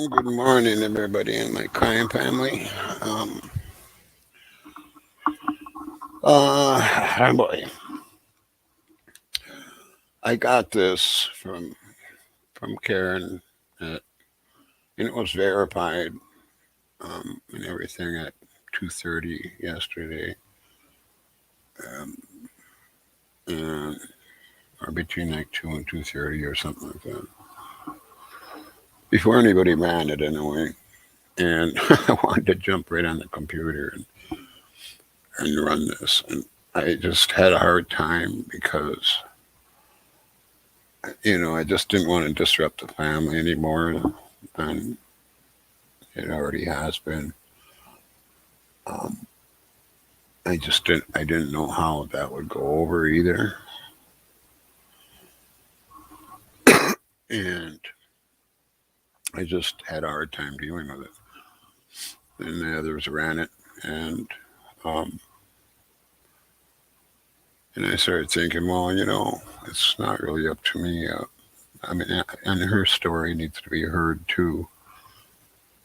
Good morning, everybody in my crime family. Um, boy, I got this from Karen, and it was verified and everything at 2:30 yesterday, um, and or between like 2 and 2:30 or something like that. Before anybody ran it anyway, and I wanted to jump right on the computer and run this, and I just had a hard time because I just didn't want to disrupt the family anymore than it already has been. Um, I didn't know how that would go over either, and I just had a hard time dealing with it. And the others ran it, and um, and I started thinking, well, it's not really up to me. I mean, and her story needs to be heard too,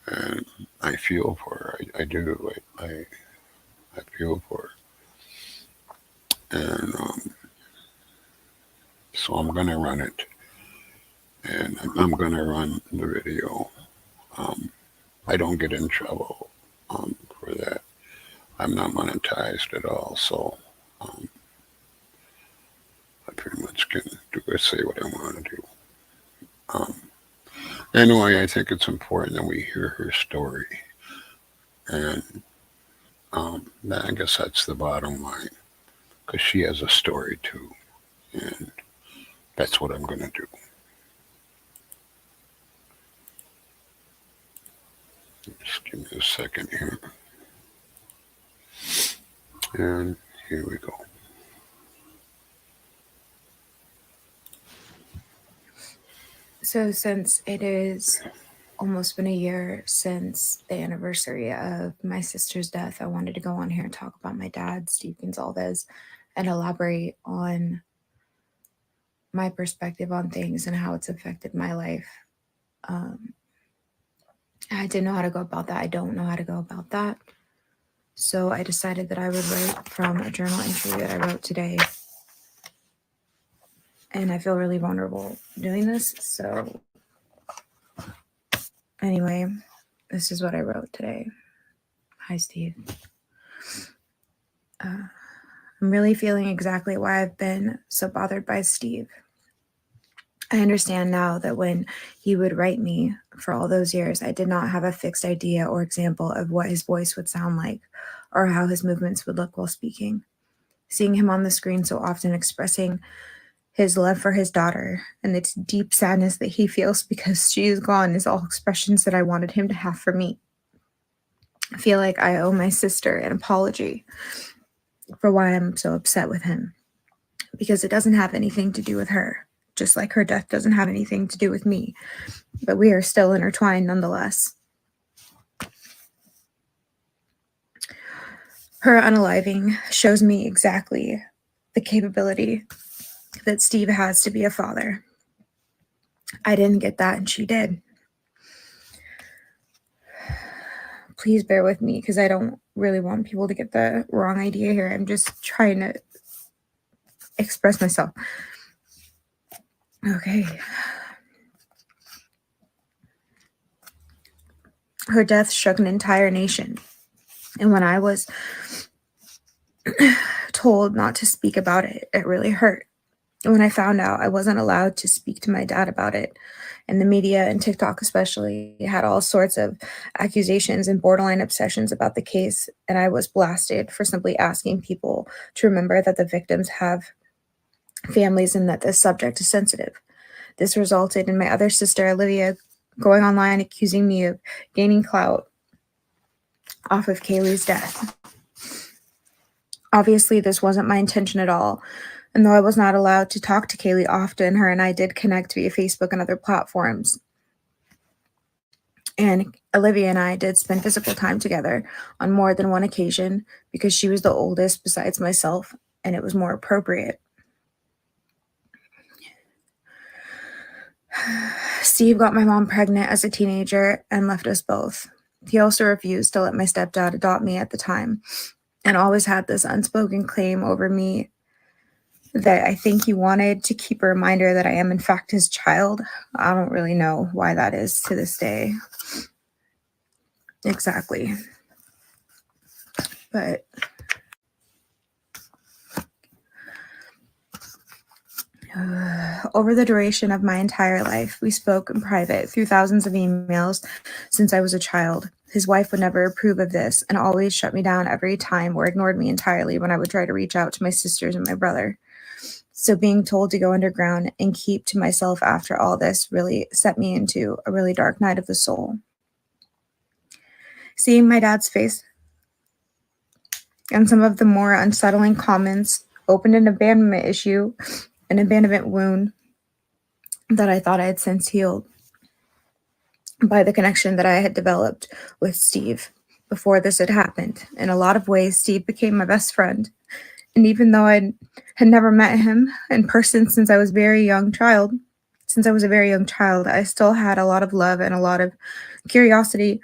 and I feel for her. I do. I feel for her, and so I'm gonna run it, and I'm gonna run the video. Um, I don't get in trouble for that. I'm not monetized at all, so um, I pretty much can say what I want to do. Um, anyway, I think it's important that we hear her story, and I guess that's the bottom line, because she has a story too, and that's what I'm gonna do. Just give me a second here, and here we go. So, since it is almost been a year since the anniversary of my sister's death, I wanted to go on here and talk about my dad, Steve Gonzalez, and elaborate on my perspective on things and how it's affected my life. Um, I didn't know how to go about that. I don't know how to go about that. So, I decided that I would write from a journal entry that I wrote today. And I feel really vulnerable doing this. So, anyway, this is what I wrote today. Hi, Steve. I'm really feeling exactly why I've been so bothered by Steve. I understand now that when he would write me for all those years, I did not have a fixed idea or example of what his voice would sound like or how his movements would look while speaking. Seeing him on the screen so often expressing his love for his daughter and its deep sadness that he feels because she is gone is all expressions that I wanted him to have for me. I feel like I owe my sister an apology for why I'm so upset with him, because it doesn't have anything to do with her, just like her death doesn't have anything to do with me, but we are still intertwined nonetheless. Her unaliving shows me exactly the capability that Steve has to be a father. I didn't get that, and she did. Please bear with me because I don't really want people to get the wrong idea here. I'm just trying to express myself. Okay. Her death shook an entire nation. And when I was told not to speak about it, it really hurt. And when I found out I wasn't allowed to speak to my dad about it, and the media and TikTok especially had all sorts of accusations and borderline obsessions about the case, and I was blasted for simply asking people to remember that the victims have families and that this subject is sensitive. This resulted in my other sister, Olivia, going online accusing me of gaining clout off of Kaylee's death. Obviously, this wasn't my intention at all. And though I was not allowed to talk to Kaylee often, her and I did connect via Facebook and other platforms. And Olivia and I did spend physical time together on more than one occasion because she was the oldest besides myself, and it was more appropriate. Steve got my mom pregnant as a teenager and left us both. He also refused to let my stepdad adopt me at the time and always had this unspoken claim over me that I think he wanted to keep a reminder that I am, in fact, his child. I don't really know why that is to this day. Exactly. But over the duration of my entire life, we spoke in private through thousands of emails since I was a child. His wife would never approve of this and always shut me down every time or ignored me entirely when I would try to reach out to my sisters and my brother. So being told to go underground and keep to myself after all this really set me into a really dark night of the soul. Seeing my dad's face and some of the more unsettling comments opened an abandonment issue, an abandonment wound that I thought I had since healed by the connection that I had developed with Steve before this had happened. In a lot of ways, Steve became my best friend. And even though I had never met him in person since I was a very young child, I still had a lot of love and a lot of curiosity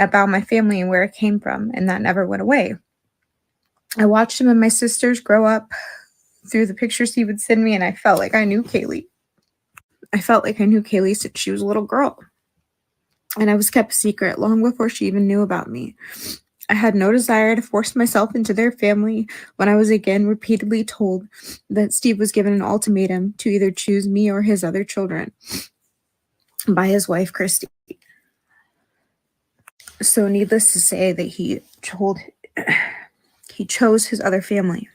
about my family and where it came from, and that never went away. I watched him and my sisters grow up through the pictures he would send me, and I felt like I knew Kaylee. Since she was a little girl. And I was kept secret long before she even knew about me. I had no desire to force myself into their family when I was again repeatedly told that Steve was given an ultimatum to either choose me or his other children by his wife, Christy. So needless to say that he chose his other family.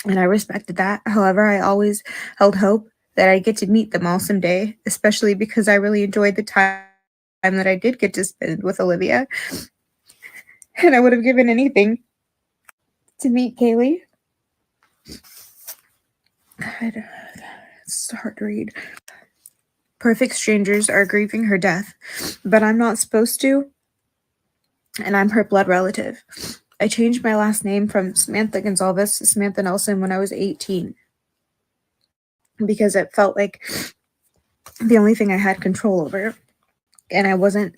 And I respected that. However, I always held hope that I'd get to meet them all someday, especially because I really enjoyed the time that I did get to spend with Olivia. And I would have given anything to meet Kaylee. It's hard to read. Perfect strangers are grieving her death, but I'm not supposed to, and I'm her blood relative. I changed my last name from Samantha Gonzalez to Samantha Nelson when I was 18 because it felt like the only thing I had control over, and I wasn't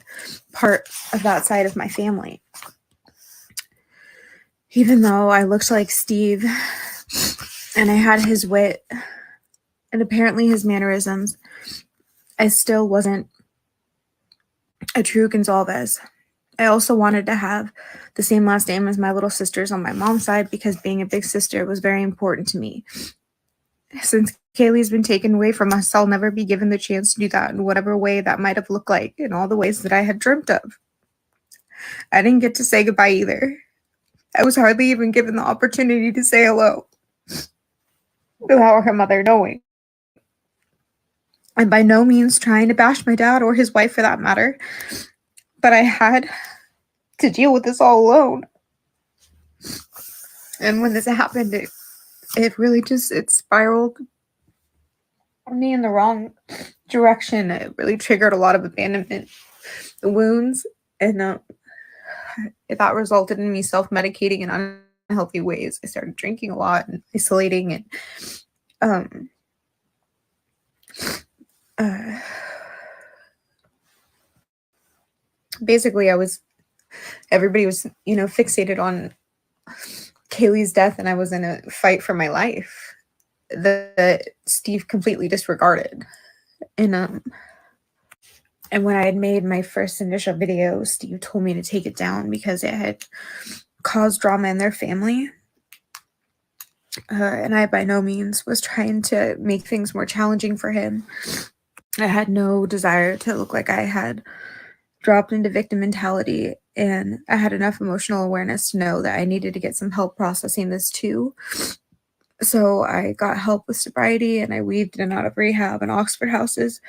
part of that side of my family. Even though I looked like Steve and I had his wit and apparently his mannerisms, I still wasn't a true Gonzalez. I also wanted to have the same last name as my little sisters on my mom's side because being a big sister was very important to me. Since Kaylee's been taken away from us, I'll never be given the chance to do that in whatever way that might have looked like in all the ways that I had dreamt of. I didn't get to say goodbye either. I was hardly even given the opportunity to say hello without her mother knowing. I'm by no means trying to bash my dad or his wife for that matter, but I had to deal with this all alone. And when this happened, it really just, it spiraled me in the wrong direction. It really triggered a lot of abandonment wounds, and that resulted in me self-medicating in unhealthy ways. I started drinking a lot and isolating, and basically everybody was, fixated on Kaylee's death, and I was in a fight for my life that Steve completely disregarded. And when I had made my first initial video, Steve told me to take it down because it had caused drama in their family. And I by no means was trying to make things more challenging for him. I had no desire to look like I had dropped into victim mentality, and I had enough emotional awareness to know that I needed to get some help processing this too. So I got help with sobriety, and I weaved in and out of rehab and Oxford houses,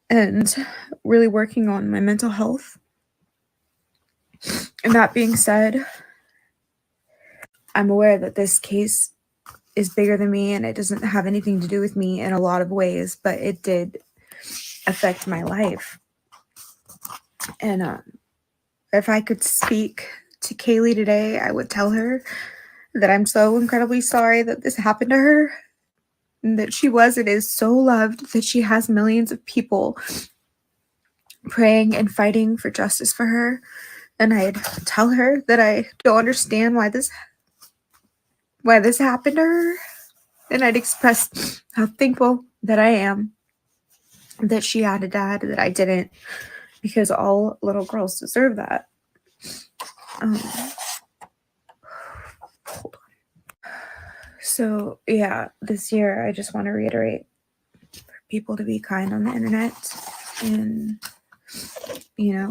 and really working on my mental health. And that being said, I'm aware that this case is bigger than me, and it doesn't have anything to do with me in a lot of ways, but it did affect my life. And if I could speak to Kaylee today, I would tell her that I'm so incredibly sorry that this happened to her. and that she was and is so loved, that she has millions of people praying and fighting for justice for her. And I'd tell her that I don't understand why this happened to her. And I'd express how thankful that I am that she had a dad, that I didn't, because all little girls deserve that. Hold on. So yeah, this year I just want to reiterate for people to be kind on the internet, and yeah,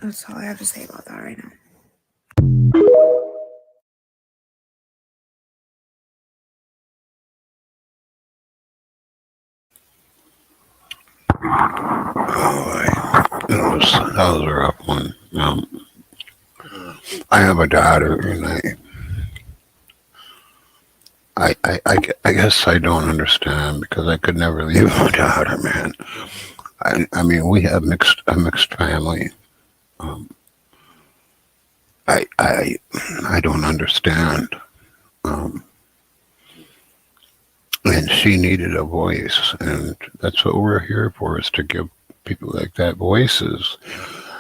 that's all I have to say about that right now. That was a rough one. I have a daughter, and I guess I don't understand, because I could never leave my daughter, man. I mean, we have a mixed family. I don't understand. And she needed a voice, and that's what we're here for, is to give people like that voices.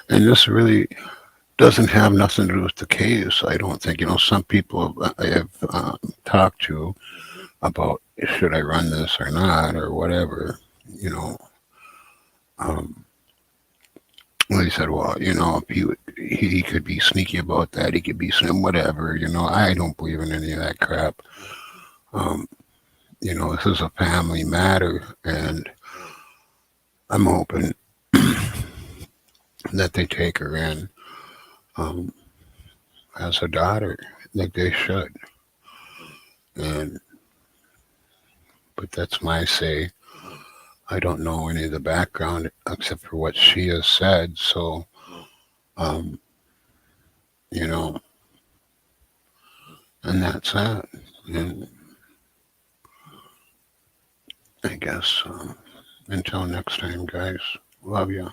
And this really doesn't have nothing to do with the case, I don't think. Some people I have talked to about, should I run this or not, or whatever, they said, well, if he could be sneaky about that, he could be whatever, I don't believe in any of that crap. This is a family matter, and I'm hoping that they take her in as a daughter, like they should. But that's my say. I don't know any of the background except for what she has said, so and that's that. And I guess until next time, guys, love you.